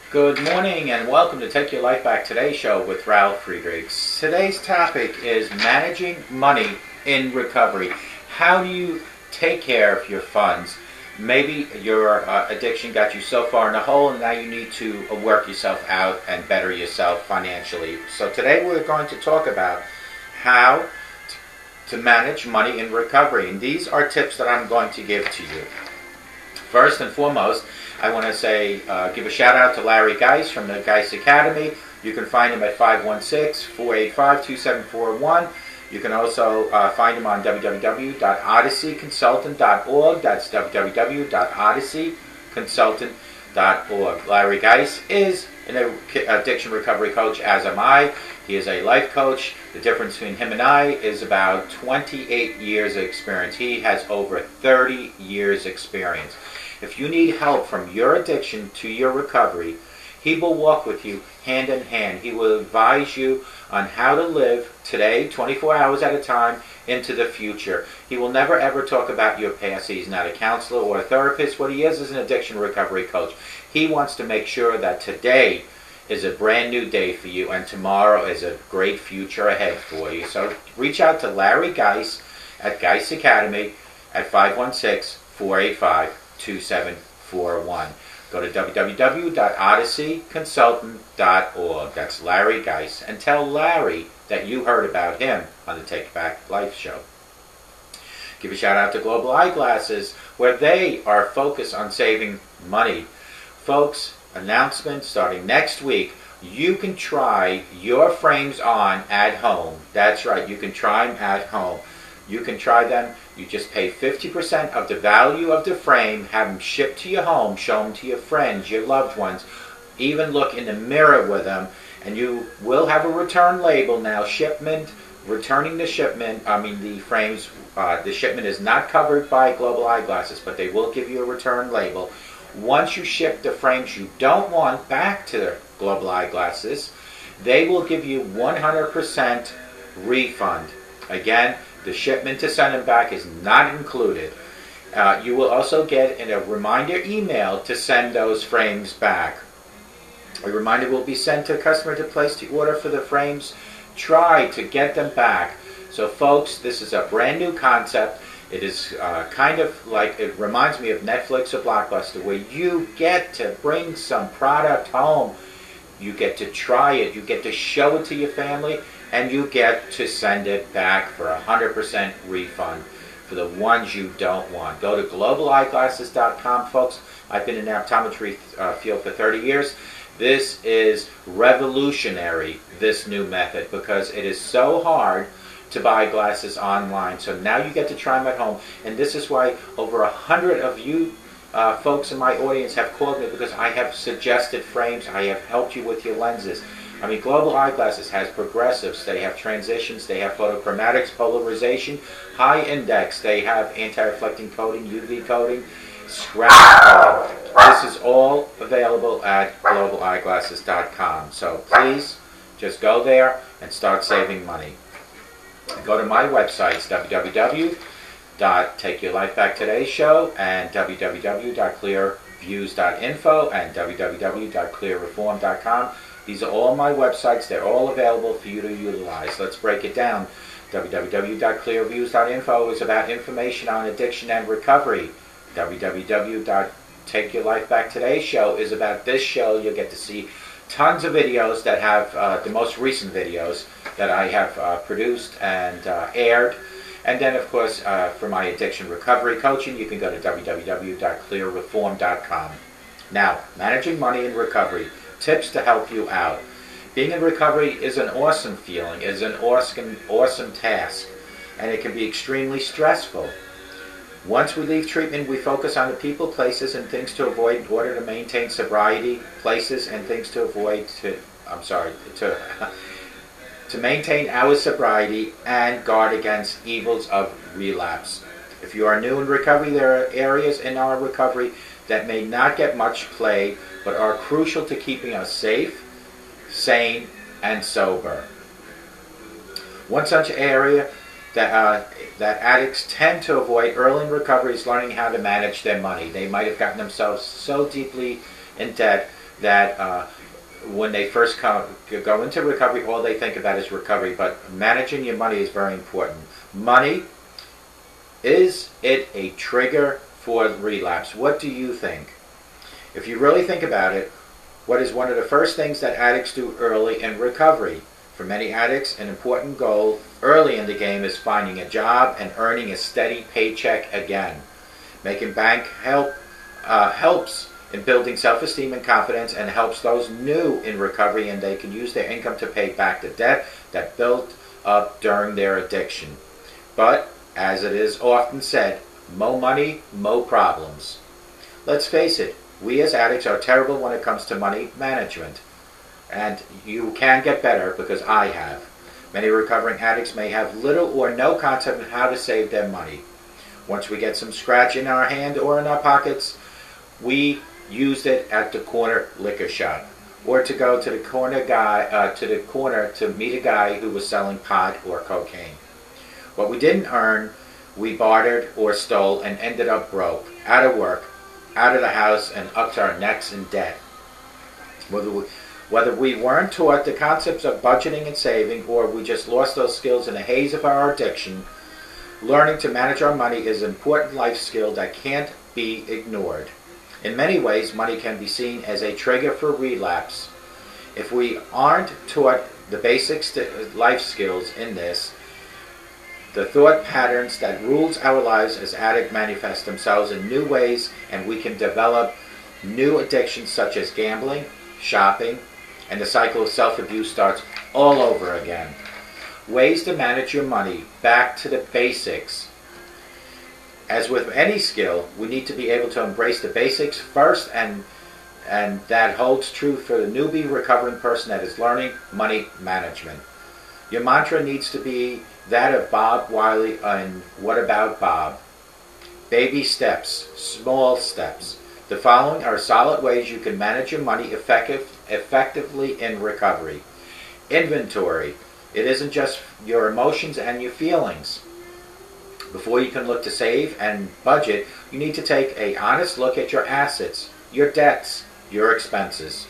Good morning and welcome to Take Your Life Back Today show with Ralf Friedrichs. Today's topic is managing money in recovery. How do you take care of your funds? Maybe your addiction got you so far in the hole and now you need to work yourself out and better yourself financially. So today we're going to talk about how to manage money in recovery. And these are tips that I'm going to give to you. First and foremost, I want to say, give a shout out to Larry Geis from the Geis Academy. You can find him at 516-485-2741. You can also find him on www.odysseyconsultant.org. That's www.odysseyconsultant.org. Larry Geis is an addiction recovery coach, as am I. He is a life coach. The difference between him and I is about 28 years of experience. He has over 30 years experience. If you need help from your addiction to your recovery, he will walk with you hand in hand. He will advise you on how to live today, 24 hours at a time, into the future. He will never ever talk about your past. He's not a counselor or a therapist. What he is an addiction recovery coach. He wants to make sure that today is a brand new day for you and tomorrow is a great future ahead for you. So reach out to Larry Geis at Geis Academy at 516-485-2741. Go to www.odysseyconsultant.org. That's Larry Geis. And tell Larry that you heard about him on the Take Back Life show. Give a shout out to Global Eyeglasses, where they are focused on saving money. Folks, announcement starting next week. You can try your frames on at home. That's right, you can try them at home. You can try them. You just pay 50% of the value of the frame, have them shipped to your home, show them to your friends, your loved ones, even look in the mirror with them, and you will have a return label now. Returning the shipment, the frames, the shipment is not covered by Global Eyeglasses, but they will give you a return label. Once you ship the frames you don't want back to Global Eyeglasses, they will give you 100% refund. Again, the shipment to send them back is not included. You will also get a reminder email to send those frames back. A reminder will be sent to a customer to place the order for the frames. Try to get them back. So folks, this is a brand new concept. It is kind of like, it reminds me of Netflix or Blockbuster, where you get to bring some product home. You get to try it. You get to show it to your family. And you get to send it back for 100% refund for the ones you don't want. Go to globaleyeglasses.com, folks. I've been in the optometry field for 30 years. This is revolutionary, this new method, because it is so hard to buy glasses online. So now you get to try them at home. And this is why over 100 of you folks in my audience have called me, because I have suggested frames. I have helped you with your lenses. Global Eyeglasses has progressives, they have transitions, they have photochromatics, polarization, high index, they have anti-reflecting coating, UV coating, scratch coating. This is all available at globaleyeglasses.com. So please, just go there and start saving money. Go to my websites, www.takeyourlifebacktoday show and www.clearviews.info and www.clearreform.com. These are all my websites. They're all available for you to utilize. Let's break it down. www.clearviews.info is about information on addiction and recovery. www.takeyourlifebacktoday show is about this show. You'll get to see tons of videos that have the most recent videos that I have produced and aired. And then, of course, for my addiction recovery coaching, you can go to www.clearreform.com. Now, managing money in recovery. Tips to help you out. Being in recovery is an awesome feeling, is an awesome task, and it can be extremely stressful. Once we leave treatment, we focus on the people, places, and things to avoid in order to maintain sobriety, places and things to avoid to maintain our sobriety and guard against evils of relapse. If you are new in recovery, there are areas in our recovery that may not get much play, but are crucial to keeping us safe, sane, and sober. One such area that addicts tend to avoid early in recovery is learning how to manage their money. They might have gotten themselves so deeply in debt that when they first go into recovery, all they think about is recovery. But managing your money is very important. Money, is it a trigger for relapse? What do you think? If you really think about it, what is one of the first things that addicts do early in recovery? For many addicts, an important goal early in the game is finding a job and earning a steady paycheck again. Making bank helps in building self-esteem and confidence, and helps those new in recovery, and they can use their income to pay back the debt that built up during their addiction. But, as it is often said, mo money, mo problems. Let's face it, we as addicts are terrible when it comes to money management. And you can get better, because I have. Many recovering addicts may have little or no concept of how to save their money. Once we get some scratch in our hand or in our pockets, we use it at the corner liquor shop, or to go to the corner to meet a guy who was selling pot or cocaine. What we didn't earn, we bartered or stole and ended up broke, out of work, out of the house, and up to our necks in debt. Whether we weren't taught the concepts of budgeting and saving, or we just lost those skills in the haze of our addiction, learning to manage our money is an important life skill that can't be ignored. In many ways, money can be seen as a trigger for relapse. If we aren't taught the basic life skills in this, the thought patterns that rules our lives as addicts manifest themselves in new ways, and we can develop new addictions such as gambling, shopping, and the cycle of self-abuse starts all over again. Ways to manage your money, back to the basics. As with any skill, we need to be able to embrace the basics first, and that holds true for the newbie recovering person that is learning money management. Your mantra needs to be that of Bob Wiley in What About Bob? Baby steps, small steps. The following are solid ways you can manage your money effectively in recovery. Inventory. It isn't just your emotions and your feelings. Before you can look to save and budget, you need to take an honest look at your assets, your debts, your expenses.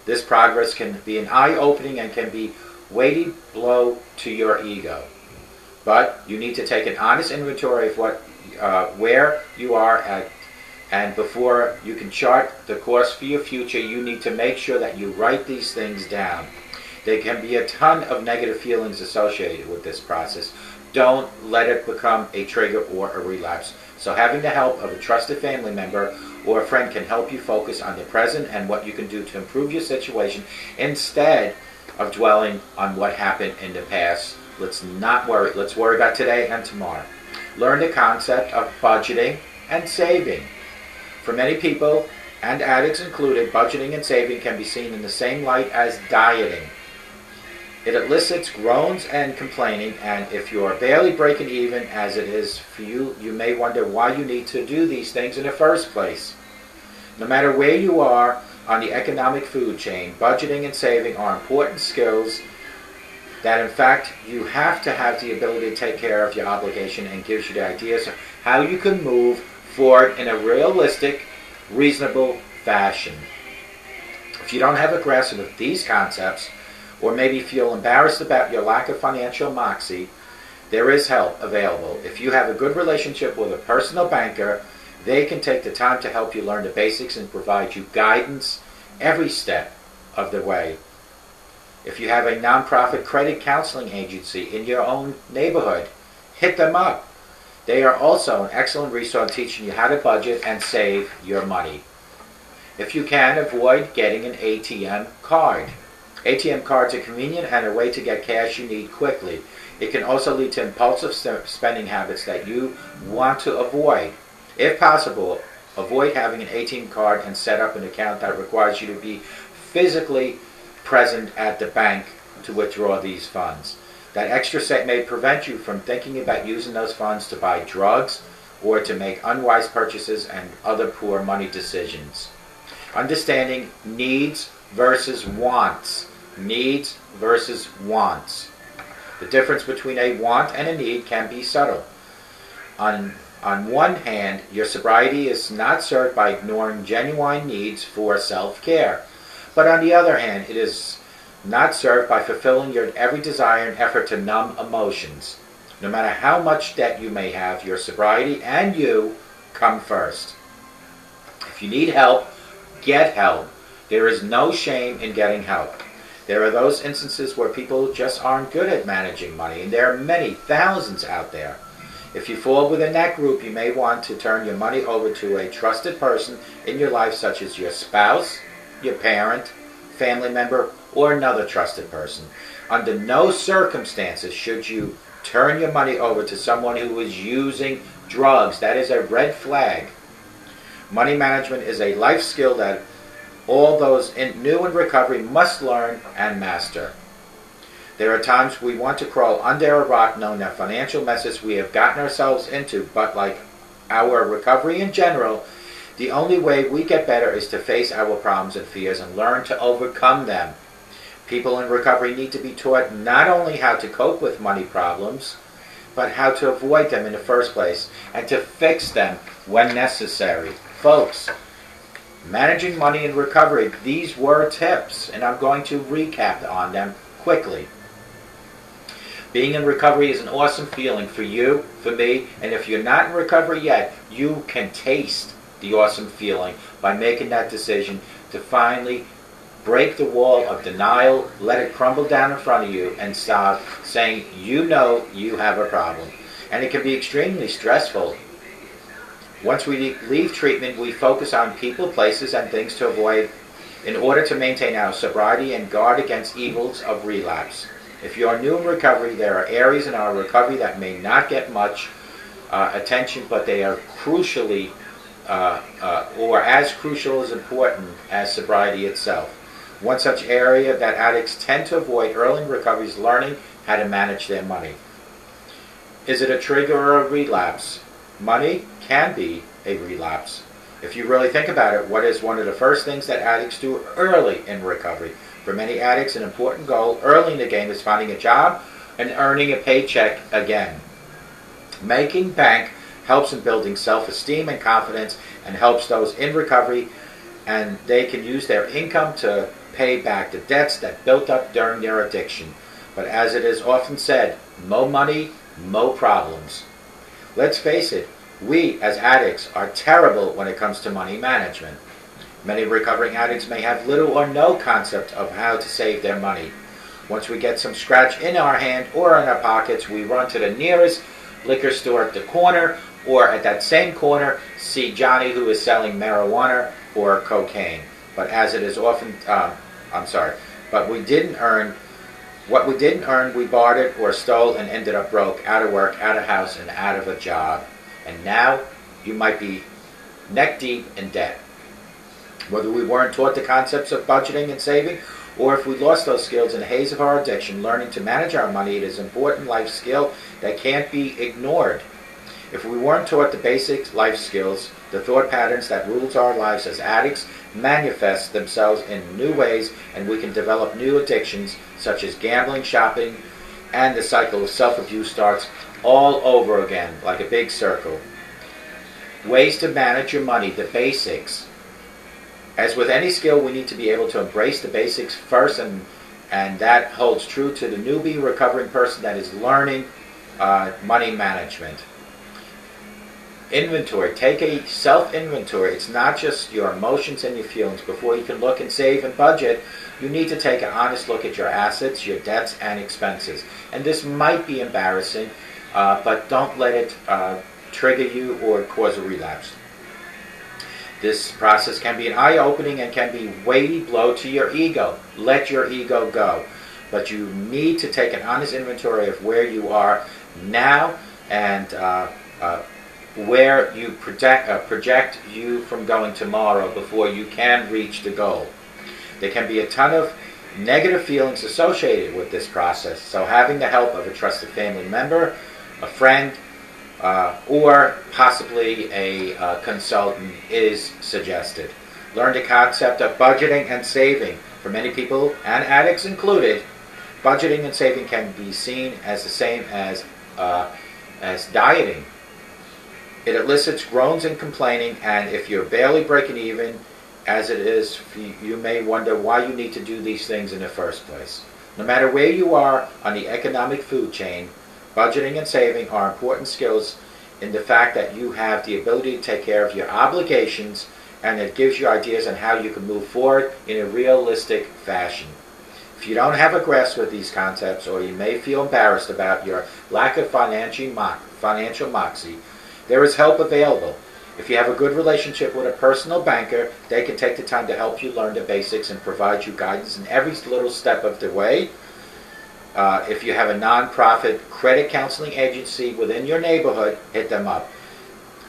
This progress can be an eye-opening and can be a weighty blow to your ego. But you need to take an honest inventory of where you are at, and before you can chart the course for your future, you need to make sure that you write these things down. There can be a ton of negative feelings associated with this process. Don't let it become a trigger or a relapse. So having the help of a trusted family member or a friend can help you focus on the present and what you can do to improve your situation instead of dwelling on what happened in the past. Let's not worry. Let's worry about today and tomorrow. Learn the concept of budgeting and saving. For many people, and addicts included, budgeting and saving can be seen in the same light as dieting. It elicits groans and complaining, and if you are barely breaking even, as it is for you, you may wonder why you need to do these things in the first place. No matter where you are on the economic food chain, budgeting and saving are important skills that, in fact, you have to have the ability to take care of your obligation, and gives you the ideas of how you can move forward in a realistic, reasonable fashion. If you don't have a grasp of these concepts, or maybe feel embarrassed about your lack of financial moxie, there is help available. If you have a good relationship with a personal banker, they can take the time to help you learn the basics and provide you guidance every step of the way. If you have a nonprofit credit counseling agency in your own neighborhood, hit them up. They are also an excellent resource teaching you how to budget and save your money. If you can, avoid getting an ATM card. ATM cards are convenient and a way to get cash you need quickly. It can also lead to impulsive spending habits that you want to avoid. If possible, avoid having an ATM card and set up an account that requires you to be physically present at the bank to withdraw these funds. That extra set may prevent you from thinking about using those funds to buy drugs or to make unwise purchases and other poor money decisions. Understanding needs versus wants. Needs versus wants. The difference between a want and a need can be subtle. On one hand, your sobriety is not served by ignoring genuine needs for self-care. But on the other hand, it is not served by fulfilling your every desire and effort to numb emotions. No matter how much debt you may have, your sobriety and you come first. If you need help, get help. There is no shame in getting help. There are those instances where people just aren't good at managing money, and there are many, thousands out there. If you fall within that group, you may want to turn your money over to a trusted person in your life, such as your spouse, your parent, family member, or another trusted person. Under no circumstances should you turn your money over to someone who is using drugs. That is a red flag. Money management is a life skill that all those new in recovery must learn and master. There are times we want to crawl under a rock knowing the financial messes we have gotten ourselves into, but like our recovery in general, the only way we get better is to face our problems and fears and learn to overcome them. People in recovery need to be taught not only how to cope with money problems, but how to avoid them in the first place and to fix them when necessary. Folks, managing money in recovery, these were tips, and I'm going to recap on them quickly. Being in recovery is an awesome feeling for you, for me, and if you're not in recovery yet, you can taste the awesome feeling by making that decision to finally break the wall of denial, let it crumble down in front of you, and start saying you know you have a problem. And it can be extremely stressful. Once we leave treatment, we focus on people, places, and things to avoid in order to maintain our sobriety and guard against evils of relapse. If you are new in recovery, there are areas in our recovery that may not get much attention, but they are crucially or as crucial as important as sobriety itself. One such area that addicts tend to avoid early in recovery is learning how to manage their money. Is it a trigger or a relapse? Money can be a relapse. If you really think about it, what is one of the first things that addicts do early in recovery? For many addicts, an important goal early in the game is finding a job and earning a paycheck again. Making bank helps in building self-esteem and confidence and helps those in recovery, and they can use their income to pay back the debts that built up during their addiction. But as it is often said, mo money, mo problems. Let's face it, we as addicts are terrible when it comes to money management. Many recovering addicts may have little or no concept of how to save their money. Once we get some scratch in our hand or in our pockets, we run to the nearest liquor store at the corner, or at that same corner see Johnny who is selling marijuana or cocaine. But as it is often, but we didn't earn, what we didn't earn, we bartered or stole and ended up broke, out of work, out of house, and out of a job. And now you might be neck deep in debt. Whether we weren't taught the concepts of budgeting and saving, or if we lost those skills in the haze of our addiction, learning to manage our money, it is an important life skill that can't be ignored. If we weren't taught the basic life skills, the thought patterns that rules our lives as addicts manifest themselves in new ways, and we can develop new addictions such as gambling, shopping, and the cycle of self-abuse starts all over again like a big circle. Ways to manage your money, the basics. As with any skill, we need to be able to embrace the basics first, and that holds true to the newbie recovering person that is learning money management. Inventory. Take a self-inventory. It's not just your emotions and your feelings. Before you can look and save and budget, you need to take an honest look at your assets, your debts, and expenses. And this might be embarrassing, but don't let it trigger you or cause a relapse. This process can be an eye-opening and can be a weighty blow to your ego. Let your ego go. But you need to take an honest inventory of where you are now and where you project you from going tomorrow before you can reach the goal. There can be a ton of negative feelings associated with this process, so having the help of a trusted family member, a friend, or possibly a consultant is suggested. Learn the concept of budgeting and saving. For many people, and addicts included, budgeting and saving can be seen as the same as dieting. It elicits groans and complaining, and if you're barely breaking even, as it is, you may wonder why you need to do these things in the first place. No matter where you are on the economic food chain, budgeting and saving are important skills in the fact that you have the ability to take care of your obligations, and it gives you ideas on how you can move forward in a realistic fashion. If you don't have a grasp with these concepts, or you may feel embarrassed about your lack of financial moxie, there is help available. If you have a good relationship with a personal banker, they can take the time to help you learn the basics and provide you guidance in every little step of the way. If you have a non-profit credit counseling agency within your neighborhood, hit them up.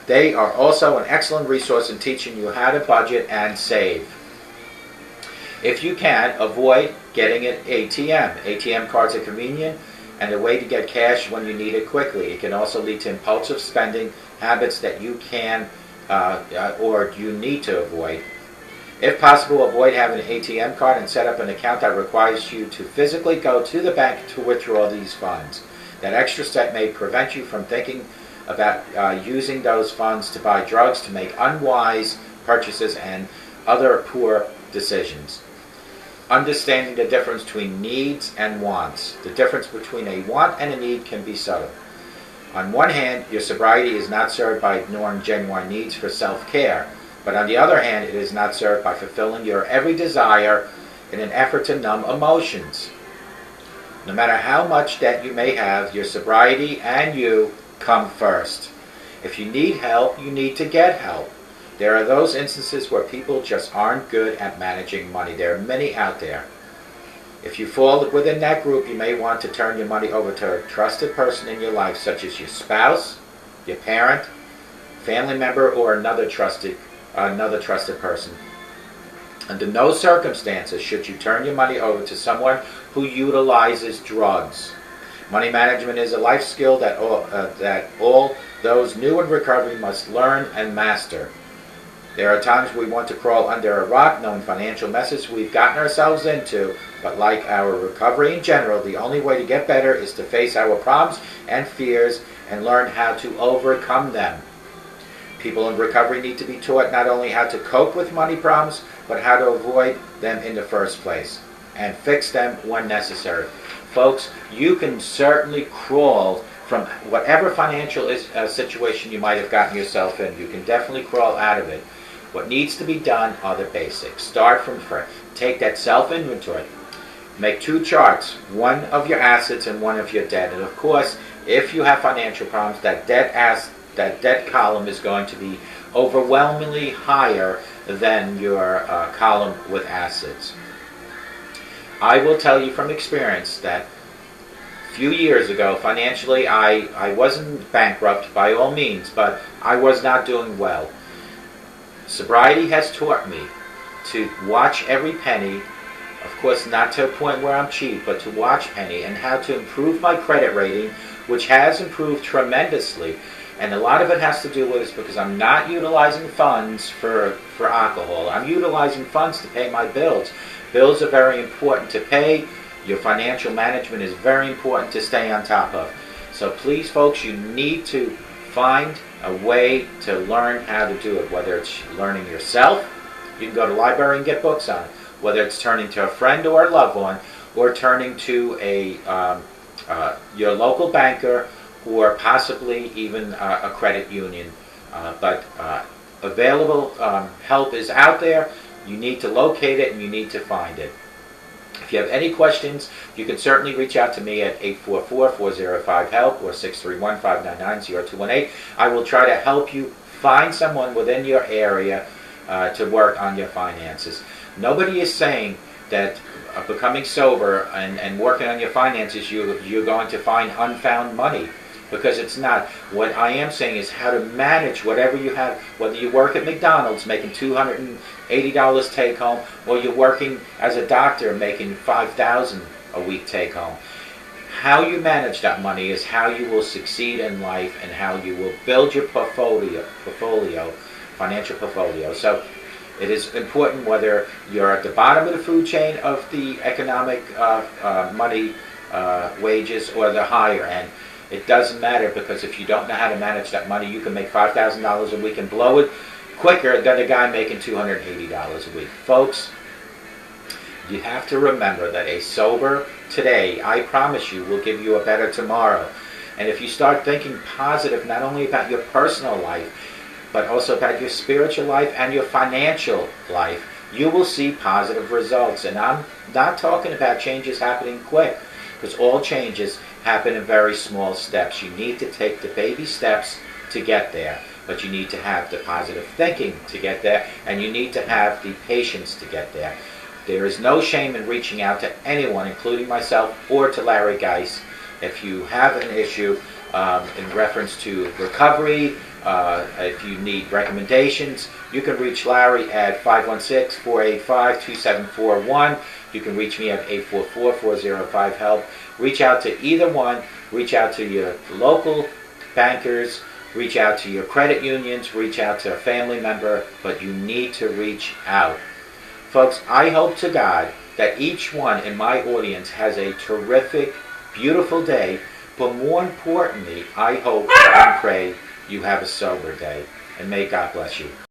They are also an excellent resource in teaching you how to budget and save. If you can, avoid getting an ATM. ATM cards are convenient and a way to get cash when you need it quickly. It can also lead to impulsive spending habits that you can or you need to avoid. If possible, avoid having an ATM card and set up an account that requires you to physically go to the bank to withdraw these funds. That extra step may prevent you from thinking about using those funds to buy drugs, to make unwise purchases, and other poor decisions. Understanding the difference between needs and wants. The difference between a want and a need can be subtle. On one hand, your sobriety is not served by ignoring genuine needs for self-care, but on the other hand, it is not served by fulfilling your every desire in an effort to numb emotions. No matter how much debt you may have, your sobriety and you come first. If you need help, you need to get help. There are those instances where people just aren't good at managing money. There are many out there. If you fall within that group, you may want to turn your money over to a trusted person in your life, such as your spouse, your parent, family member, or another trusted person. Under no circumstances should you turn your money over to someone who utilizes drugs. Money management is a life skill that all those new in recovery must learn and master. There are times we want to crawl under a rock knowing financial messes we've gotten ourselves into, but like our recovery in general, the only way to get better is to face our problems and fears and learn how to overcome them. People in recovery need to be taught not only how to cope with money problems, but how to avoid them in the first place and fix them when necessary. Folks, you can certainly crawl from whatever financial situation you might have gotten yourself in. You can definitely crawl out of it. What needs to be done are the basics. Start from fresh. Take that self-inventory. Make two charts, one of your assets and one of your debt. And of course, if you have financial problems, that debt column is going to be overwhelmingly higher than your column with assets. I will tell you from experience that a few years ago, financially, I wasn't bankrupt by all means, but I was not doing well. Sobriety has taught me to watch every penny, of course not to a point where I'm cheap, but to watch penny and how to improve my credit rating, which has improved tremendously. And a lot of it has to do with it because I'm not utilizing funds for alcohol. I'm utilizing funds to pay my bills. Bills are very important to pay. Your financial management is very important to stay on top of. So please, folks, you need to find a way to learn how to do it, whether it's learning yourself. You can go to the library and get books on it. Whether it's turning to a friend or a loved one, or turning to your local banker, or possibly even a credit union. But available help is out there. You need to locate it and you need to find it. If you have any questions, you can certainly reach out to me at 844-405-HELP or 631-599-0218. I will try to help you find someone within your area to work on your finances. Nobody is saying that becoming sober and working on your finances, you're going to find unfound money, because it's not. What I am saying is how to manage whatever you have, whether you work at McDonald's making $280 take home, or you're working as a doctor making $5,000 a week take home. How you manage that money is how you will succeed in life and how you will build your financial portfolio. So it is important whether you're at the bottom of the food chain of the economic money wages or the higher end. It doesn't matter, because if you don't know how to manage that money, you can make $5,000 a week and blow it quicker than a guy making $280 a week. Folks, you have to remember that a sober today, I promise you, will give you a better tomorrow. And if you start thinking positive, not only about your personal life, but also about your spiritual life and your financial life, you will see positive results. And I'm not talking about changes happening quick, because all changes happen in very small steps. You need to take the baby steps to get there, but you need to have the positive thinking to get there, and you need to have the patience to get there. There is no shame in reaching out to anyone, including myself, or to Larry Geis. If you have an issue in reference to recovery, if you need recommendations, you can reach Larry at 516-485-2741. You can reach me at 844-405-HELP. Reach out to either one. Reach out to your local bankers. Reach out to your credit unions. Reach out to a family member. But you need to reach out. Folks, I hope to God that each one in my audience has a terrific, beautiful day. But more importantly, I hope and pray you have a sober day. And may God bless you.